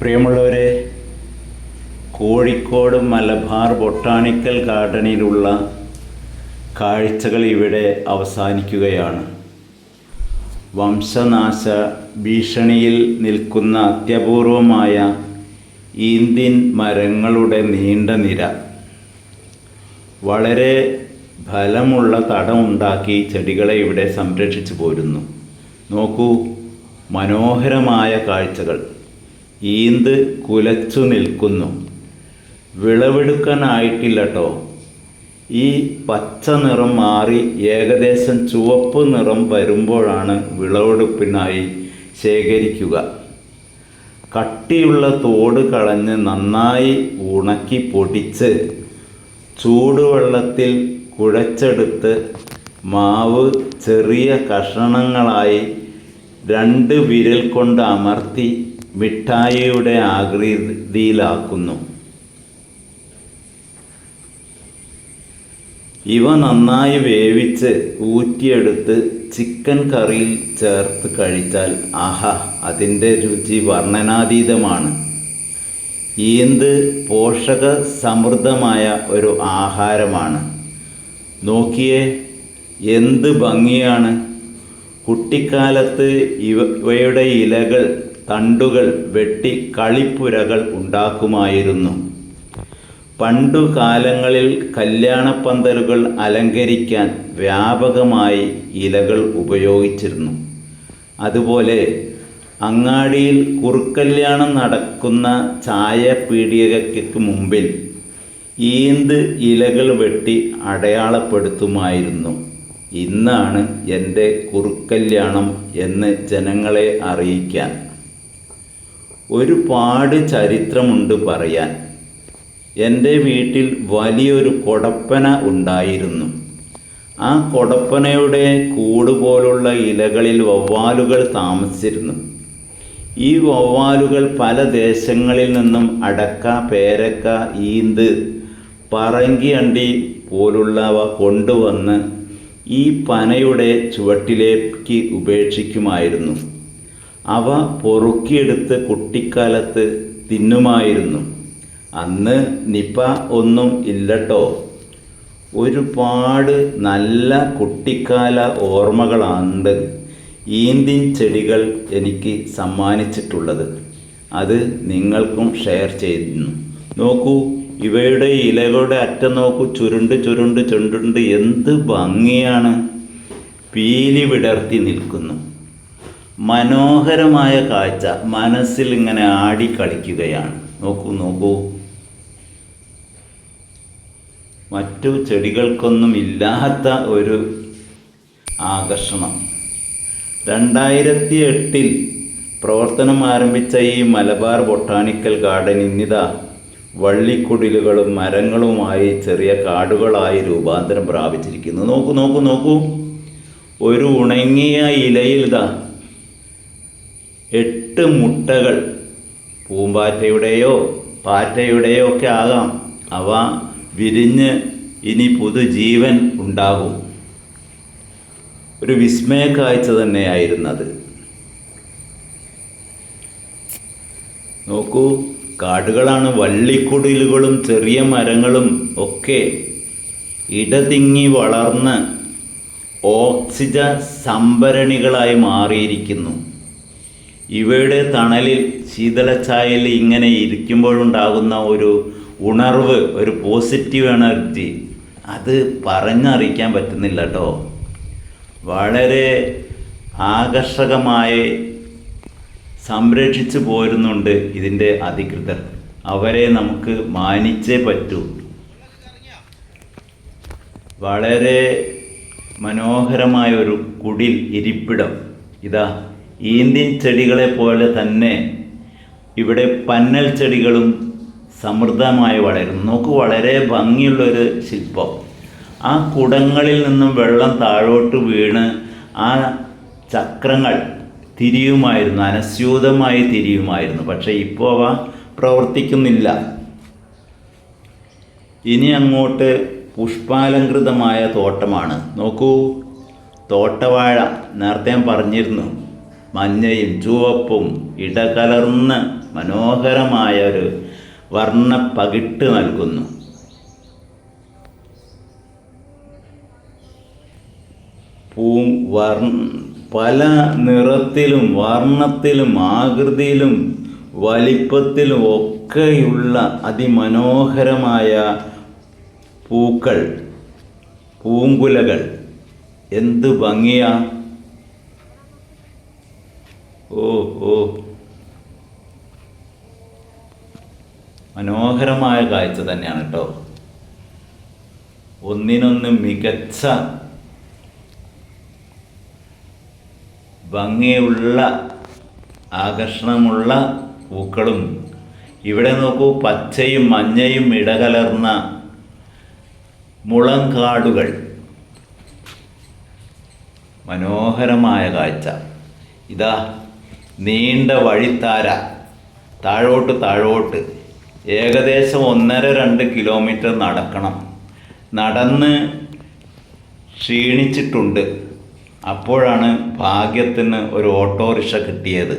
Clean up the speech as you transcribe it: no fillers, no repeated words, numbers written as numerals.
പ്രിയമുള്ളവരെ, കോഴിക്കോട് മലബാർ ബൊട്ടാണിക്കൽ ഗാർഡനിലുള്ള കാഴ്ചകൾ ഇവിടെ അവസാനിക്കുകയാണ്. വംശനാശ ഭീഷണിയിൽ നിൽക്കുന്ന അത്യപൂർവമായ ഈന്തിൻ മരങ്ങളുടെ നീണ്ട നിര. വളരെ ഫലമുള്ള തടമുണ്ടാക്കി ചെടികളെ ഇവിടെ സംരക്ഷിച്ചു പോരുന്നു. നോക്കൂ, മനോഹരമായ കാഴ്ചകൾ. ഈന്ത് കുലച്ചു നിൽക്കുന്നു. വിളവെടുക്കാനായിട്ടില്ല കേട്ടോ. ഈ പച്ച നിറം മാറി ഏകദേശം ചുവപ്പ് നിറം വരുമ്പോഴാണ് വിളവെടുപ്പിനായി ശേഖരിക്കുക. കട്ടിയുള്ള തോട് കളഞ്ഞ് നന്നായി ഉണക്കി പൊടിച്ച് ചൂടുവെള്ളത്തിൽ കുഴച്ചെടുത്ത് മാവ് ചെറിയ കഷണങ്ങളായി 2 വിരൽ കൊണ്ട് അമർത്തി മിഠായിയുടെ ആകൃതിയിലാക്കുന്നു. ഇവ നന്നായി വേവിച്ച് ഊറ്റിയെടുത്ത് ചിക്കൻ കറിയിൽ ചേർത്ത് കഴിച്ചാൽ ആഹാ, അതിൻ്റെ രുചി വർണ്ണനാതീതമാണ്. ഈന്ത് പോഷക സമൃദ്ധമായ ഒരു ആഹാരമാണ്. നോക്കിയേ, എന്ത് ഭംഗിയാണ്. കുട്ടിക്കാലത്ത് ഇവയുടെ ഇലകൾ, തണ്ടുകൾ വെട്ടി കളിപ്പുരകൾ ഉണ്ടാക്കുമായിരുന്നു. പണ്ടു കാലങ്ങളിൽ കല്യാണപ്പന്തലുകൾ അലങ്കരിക്കാൻ വ്യാപകമായി ഇലകൾ ഉപയോഗിച്ചിരുന്നു. അതുപോലെ അങ്ങാടിയിൽ കുറുക്കല്യാണം നടക്കുന്ന ചായപീടികയ്ക്ക് മുമ്പിൽ ഈന്ത് ഇലകൾ വെട്ടി അടയാളപ്പെടുത്തുമായിരുന്നു. ഇന്നാണ് എൻ്റെ കുറുക്കല്യാണം എന്ന് ജനങ്ങളെ അറിയിക്കാൻ. ഒരുപാട് ചരിത്രമുണ്ട് പറയാൻ. എൻ്റെ വീട്ടിൽ വലിയൊരു കൊടപ്പന ഉണ്ടായിരുന്നു. ആ കൊടപ്പനയുടെ കൂട് പോലുള്ള ഇലകളിൽ വവ്വാലുകൾ താമസിച്ചിരുന്നു. ഈ വവ്വാലുകൾ പല ദേശങ്ങളിൽ നിന്നും അടക്ക, പേരക്ക, ഈന്ത്, പറങ്കി അണ്ടി പോലുള്ളവ കൊണ്ടുവന്ന് ഈ പനയുടെ ചുവട്ടിലേക്ക് ഉപേക്ഷിക്കുമായിരുന്നു. അവ പൊറുക്കിയെടുത്ത് കുട്ടിക്കാലത്ത് തിന്നുമായിരുന്നു. അന്ന് നിപ ഒന്നും ഇല്ലട്ടോ. ഒരുപാട് നല്ല കുട്ടിക്കാല ഓർമ്മകളാണ് ഈന്തിൻ ചെടികൾ എനിക്ക് സമ്മാനിച്ചിട്ടുള്ളത്. അത് നിങ്ങൾക്കും ഷെയർ ചെയ്യുന്നു. നോക്കൂ, ഇവയുടെ ഇലകളുടെ അറ്റം നോക്കൂ, ചുരുണ്ട് എന്ത് ഭംഗിയാണ്. പീലി വിടർത്തി നിൽക്കുന്നു. മനോഹരമായ കാഴ്ച മനസ്സിൽ ഇങ്ങനെ ആടിക്കളിക്കുകയാണ്. നോക്കൂ, മറ്റു ചെടികൾക്കൊന്നും ഇല്ലാത്ത ഒരു ആകർഷണം. 2008 പ്രവർത്തനം ആരംഭിച്ച ഈ മലബാർ ബൊട്ടാണിക്കൽ ഗാർഡൻ ഇന്നിതാ വള്ളിക്കുടിലുകളും മരങ്ങളുമായി ചെറിയ കാടുകളായി രൂപാന്തരം പ്രാപിച്ചിരിക്കുന്നു. നോക്കൂ, ഒരു ഉണങ്ങിയ ഇലയിൽ 8 മുട്ടകൾ, പൂമ്പാറ്റയുടെയോ പാറ്റയുടെയോ ഒക്കെ ആകാം. അവ വിരിഞ്ഞ് ഇനി പുതുജീവൻ ഉണ്ടാകും. ഒരു വിസ്മയ കാഴ്ച തന്നെയായിരുന്നത്. നോക്കൂ, കാടുകളാണ്. വള്ളിക്കുടിലുകളും ചെറിയ മരങ്ങളും ഒക്കെ ഇടതിങ്ങി വളർന്ന് ഓക്സിജൻ സംഭരണികളായി മാറിയിരിക്കുന്നു. ഇവയുടെ തണലിൽ, ശീതളച്ചായയിൽ ഇങ്ങനെ ഇരിക്കുമ്പോഴുണ്ടാകുന്ന ഒരു ഉണർവ്, ഒരു പോസിറ്റീവ് എനർജി, അത് പറഞ്ഞറിയിക്കാൻ പറ്റുന്നില്ല കേട്ടോ. വളരെ ആകർഷകമായി സംരക്ഷിച്ചു പോരുന്നുണ്ട് ഇതിൻ്റെ അധികൃതർ. അവരെ നമുക്ക് മാനിച്ചേ പറ്റൂ. വളരെ മനോഹരമായ ഒരു കുടിൽ, ഇരിപ്പിടം. ഇതാ, ഈന്തിൻ ചെടികളെ പോലെ തന്നെ ഇവിടെ പന്നൽ ചെടികളും സമൃദ്ധമായി വളരുന്നു. നോക്കൂ, വളരെ ഭംഗിയുള്ളൊരു ശില്പം. ആ കുടങ്ങളിൽ നിന്നും വെള്ളം താഴോട്ട് വീണ് ആ ചക്രങ്ങൾ തിരിയുമായിരുന്നു, അനസ്യൂതമായി തിരിയുമായിരുന്നു. പക്ഷേ ഇപ്പോൾ അവ പ്രവർത്തിക്കുന്നില്ല. ഇനി അങ്ങോട്ട് പുഷ്പാലങ്കൃതമായ തോട്ടമാണ്. നോക്കൂ, തോട്ടവാഴ നേരത്തെ ഞാൻ പറഞ്ഞിരുന്നു, മഞ്ഞയും ചുവപ്പും ഇടകലർന്ന് മനോഹരമായ ഒരു വർണ്ണ പകിട്ട് നൽകുന്നു. പല നിറത്തിലും വർണ്ണത്തിലും ആകൃതിയിലും വലിപ്പത്തിലും ഒക്കെയുള്ള അതിമനോഹരമായ പൂക്കൾ, പൂങ്കുലകൾ, എന്ത് ഭംഗിയാ! ഓ ഓ മനോഹരമായ കാഴ്ച തന്നെയാണ് കേട്ടോ. ഒന്നിനൊന്ന് മികച്ച ഭംഗിയുള്ള ആകർഷണമുള്ള പൂക്കളും. ഇവിടെ നോക്കൂ, പച്ചയും മഞ്ഞയും ഇടകലർന്ന മുളങ്കാടുകൾ. മനോഹരമായ കാഴ്ച. ഇതാ നീണ്ട വഴിത്താര, താഴോട്ട് ഏകദേശം 1.5-2 കിലോമീറ്റർ നടക്കണം. നടന്ന് ക്ഷീണിച്ചിട്ടുണ്ട്. അപ്പോഴാണ് ഭാഗ്യത്തിന് ഒരു ഓട്ടോറിക്ഷ കിട്ടിയത്.